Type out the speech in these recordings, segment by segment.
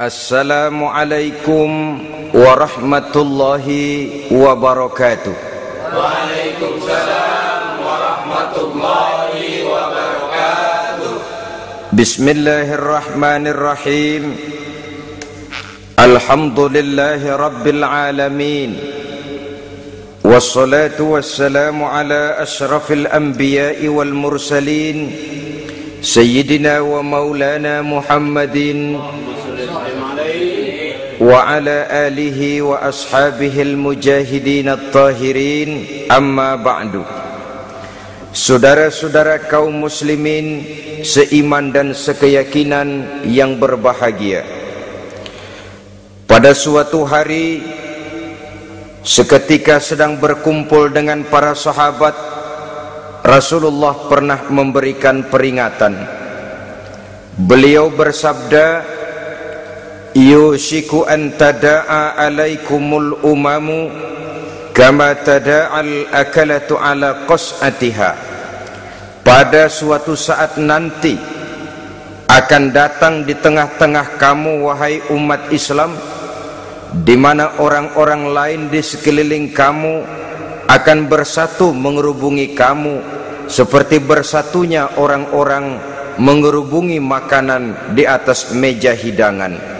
Assalamualaikum warahmatullahi wabarakatuh. Waalaikumsalam warahmatullahi wabarakatuh. Bismillahirrahmanirrahim. Alhamdulillahi rabbil alamin. Wassalatu wassalamu ala ashrafil anbiya'i wal mursalin, Sayyidina wa maulana Muhammadin wa ala alihi wa ashabihil mujahidin at-tahirin, amma ba'du. Saudara-saudara kaum muslimin seiman dan sekeyakinan yang berbahagia, pada suatu hari seketika sedang berkumpul dengan para sahabat, Rasulullah pernah memberikan peringatan. Beliau bersabda, yushiku an tada'a alaikumul umamu kama tada'al akalatu ala qas'atiha. Pada suatu saat nanti akan datang di tengah-tengah kamu, wahai umat Islam, di mana orang-orang lain di sekeliling kamu akan bersatu mengerubungi kamu seperti bersatunya orang-orang mengerubungi makanan di atas meja hidangan.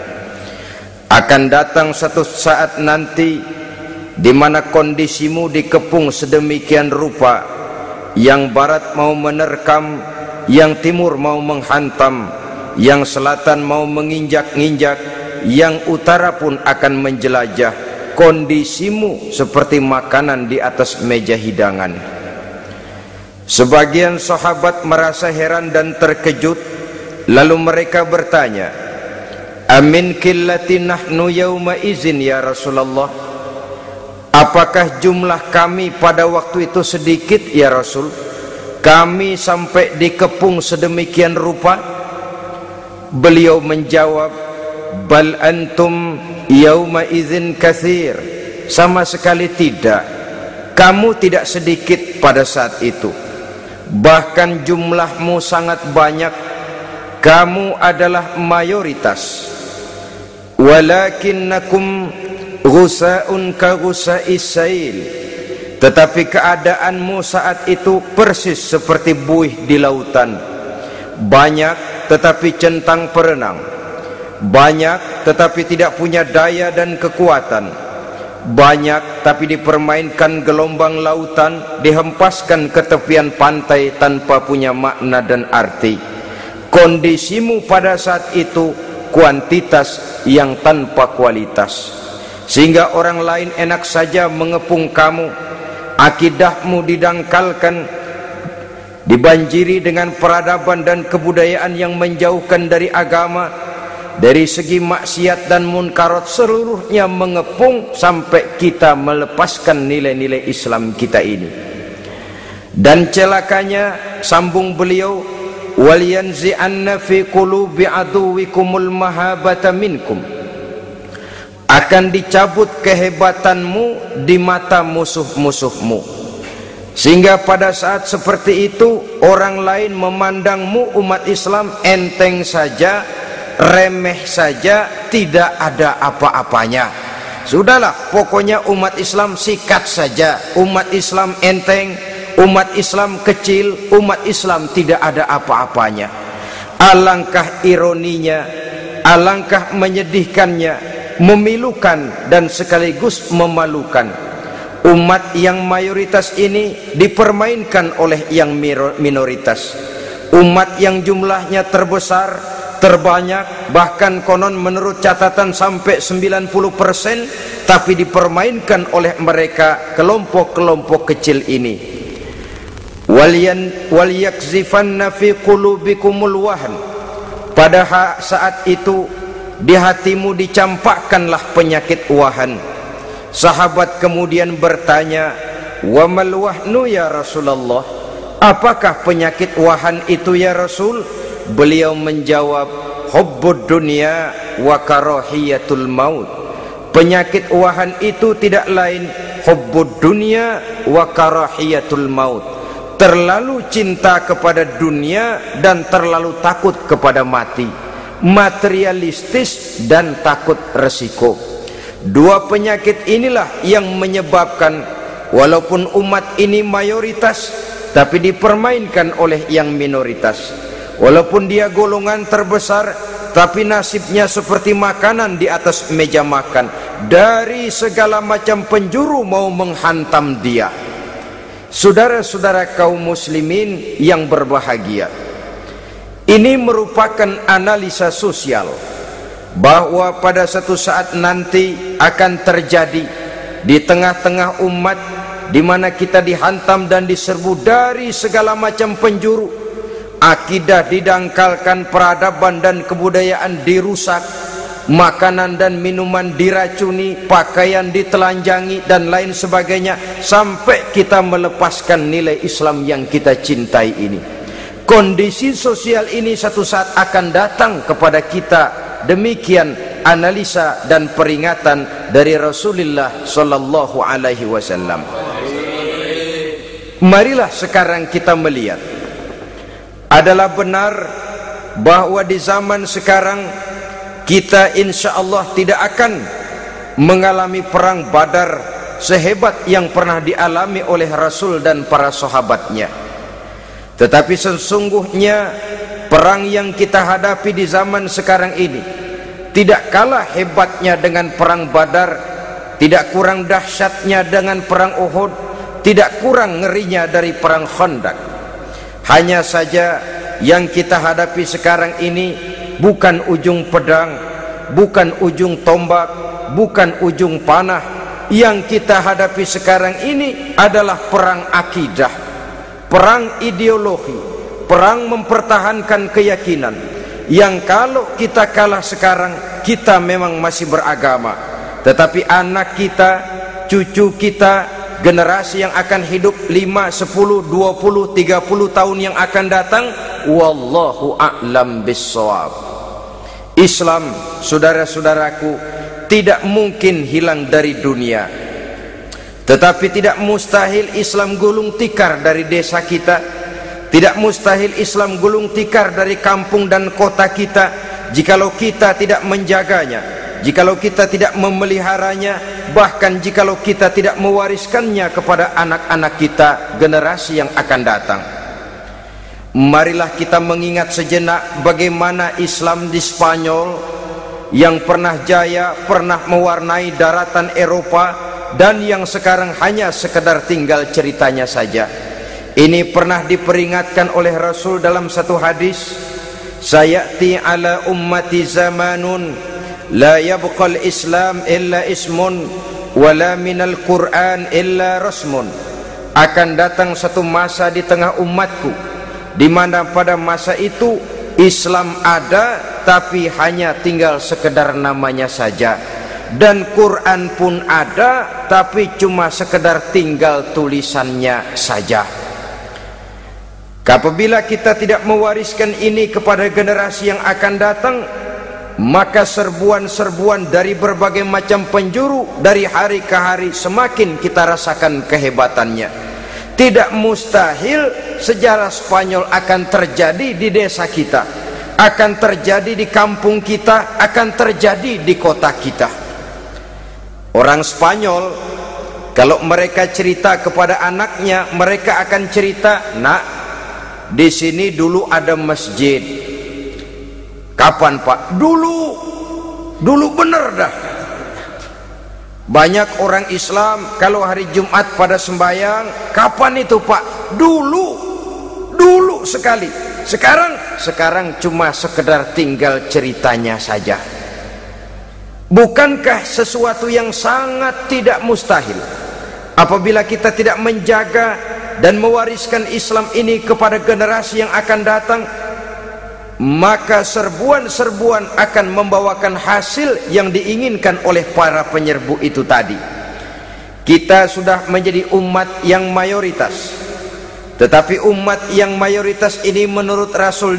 Akan datang satu saat nanti di mana kondisimu dikepung sedemikian rupa, yang barat mau menerkam, yang timur mau menghantam, yang selatan mau menginjak-injak, yang utara pun akan menjelajah. Kondisimu seperti makanan di atas meja hidangan. Sebagian sahabat merasa heran dan terkejut, lalu mereka bertanya, amin qillati nahnu yauma izin ya Rasulullah? Apakah jumlah kami pada waktu itu sedikit ya Rasul? Kami sampai dikepung sedemikian rupa? Beliau menjawab, bal antum yauma izin katsir. Sama sekali tidak. Kamu tidak sedikit pada saat itu. Bahkan jumlahmu sangat banyak. Kamu adalah mayoritas. Walakinnakum ghusa'un ka ghusa'is sail. Tetapi keadaanmu saat itu persis seperti buih di lautan. Banyak tetapi centang perenang. Banyak tetapi tidak punya daya dan kekuatan. Banyak tapi dipermainkan gelombang lautan, dihempaskan ke tepian pantai tanpa punya makna dan arti. Kondisimu pada saat itu kuantitas yang tanpa kualitas, sehingga orang lain enak saja mengepung kamu. Akidahmu didangkalkan, dibanjiri dengan peradaban dan kebudayaan yang menjauhkan dari agama. Dari segi maksiat dan munkarat seluruhnya mengepung sampai kita melepaskan nilai-nilai Islam kita ini. Dan celakanya, sambung beliau, waliyanzi'anna fi qulubi aduwikumul mahabata minkum. Akan dicabut kehebatanmu di mata musuh-musuhmu, sehingga pada saat seperti itu orang lain memandangmu umat Islam enteng saja, remeh saja, tidak ada apa-apanya. Sudahlah, pokoknya umat Islam sikat saja. Umat Islam enteng, umat Islam kecil, umat Islam tidak ada apa-apanya. Alangkah ironinya, alangkah menyedihkannya, memilukan dan sekaligus memalukan. Umat yang mayoritas ini dipermainkan oleh yang minoritas. Umat yang jumlahnya terbesar, terbanyak, bahkan konon menurut catatan sampai 90%, tapi dipermainkan oleh mereka kelompok-kelompok kecil ini. Waliyakzifanna fi qulubikumul wahn. Pada saat itu di hatimu dicampakkanlah penyakit wahan. Sahabat kemudian bertanya, wa mal wahnu ya Rasulullah? Apakah penyakit wahan itu ya Rasul? Beliau menjawab, hubbud dunya wa karahiyatul maut. Penyakit wahan itu tidak lain hubbud dunya wa karahiyatul maut. Terlalu cinta kepada dunia dan terlalu takut kepada mati. materialistis dan takut resiko. Dua penyakit inilah yang menyebabkan walaupun umat ini mayoritas tapi dipermainkan oleh yang minoritas. Walaupun dia golongan terbesar tapi nasibnya seperti makanan di atas meja makan. Dari segala macam penjuru mau menghantam dia. Saudara-saudara kaum muslimin yang berbahagia, ini merupakan analisa sosial bahwa pada satu saat nanti akan terjadi di tengah-tengah umat di mana kita dihantam dan diserbu dari segala macam penjuru. Akidah didangkalkan, peradaban dan kebudayaan dirusak, makanan dan minuman diracuni, pakaian ditelanjangi dan lain sebagainya, sampai kita melepaskan nilai Islam yang kita cintai ini. Kondisi sosial ini satu saat akan datang kepada kita. Demikian analisa dan peringatan dari Rasulullah sallallahu alaihi wasallam. Marilah sekarang kita melihat, adalah benar bahwa di zaman sekarang kita insya Allah tidak akan mengalami perang Badar sehebat yang pernah dialami oleh Rasul dan para sahabatnya. Tetapi sesungguhnya perang yang kita hadapi di zaman sekarang ini tidak kalah hebatnya dengan perang Badar, tidak kurang dahsyatnya dengan perang Uhud, tidak kurang ngerinya dari perang Khandaq. Hanya saja yang kita hadapi sekarang ini bukan ujung pedang, bukan ujung tombak, bukan ujung panah. Yang kita hadapi sekarang ini adalah perang akidah, perang ideologi, perang mempertahankan keyakinan. Yang kalau kita kalah sekarang, kita memang masih beragama, tetapi anak kita, cucu kita, generasi yang akan hidup 5, 10, 20, 30 tahun yang akan datang, wallahu a'lam bissawab. Islam, saudara-saudaraku, tidak mungkin hilang dari dunia. Tetapi tidak mustahil Islam gulung tikar dari desa kita. Tidak mustahil Islam gulung tikar dari kampung dan kota kita, jikalau kita tidak menjaganya, jikalau kita tidak memeliharanya, bahkan jikalau kita tidak mewariskannya kepada anak-anak kita, generasi yang akan datang. Marilah kita mengingat sejenak bagaimana Islam di Spanyol yang pernah jaya, pernah mewarnai daratan Eropa, dan yang sekarang hanya sekedar tinggal ceritanya saja. Ini pernah diperingatkan oleh Rasul dalam satu hadis, sayati ala ummati zamanun la yabqal Islam illa ismun wala minal Quran illa rasmun. Akan datang satu masa di tengah umatku di mana pada masa itu Islam ada tapi hanya tinggal sekedar namanya saja, dan Quran pun ada tapi cuma sekedar tinggal tulisannya saja. Apabila kita tidak mewariskan ini kepada generasi yang akan datang, maka serbuan-serbuan dari berbagai macam penjuru dari hari ke hari semakin kita rasakan kehebatannya. Tidak mustahil sejarah Spanyol akan terjadi di desa kita, akan terjadi di kampung kita, akan terjadi di kota kita. Orang Spanyol kalau mereka cerita kepada anaknya, mereka akan cerita, nak, di sini dulu ada masjid. Kapan Pak? Dulu bener dah. Banyak orang Islam kalau hari Jumat pada sembahyang, kapan itu Pak? Dulu sekali. Sekarang cuma sekedar tinggal ceritanya saja. Bukankah sesuatu yang sangat tidak mustahil apabila kita tidak menjaga dan mewariskan Islam ini kepada generasi yang akan datang, maka serbuan-serbuan akan membawakan hasil yang diinginkan oleh para penyerbu itu tadi. Kita sudah menjadi umat yang mayoritas, tetapi umat yang mayoritas ini menurut Rasul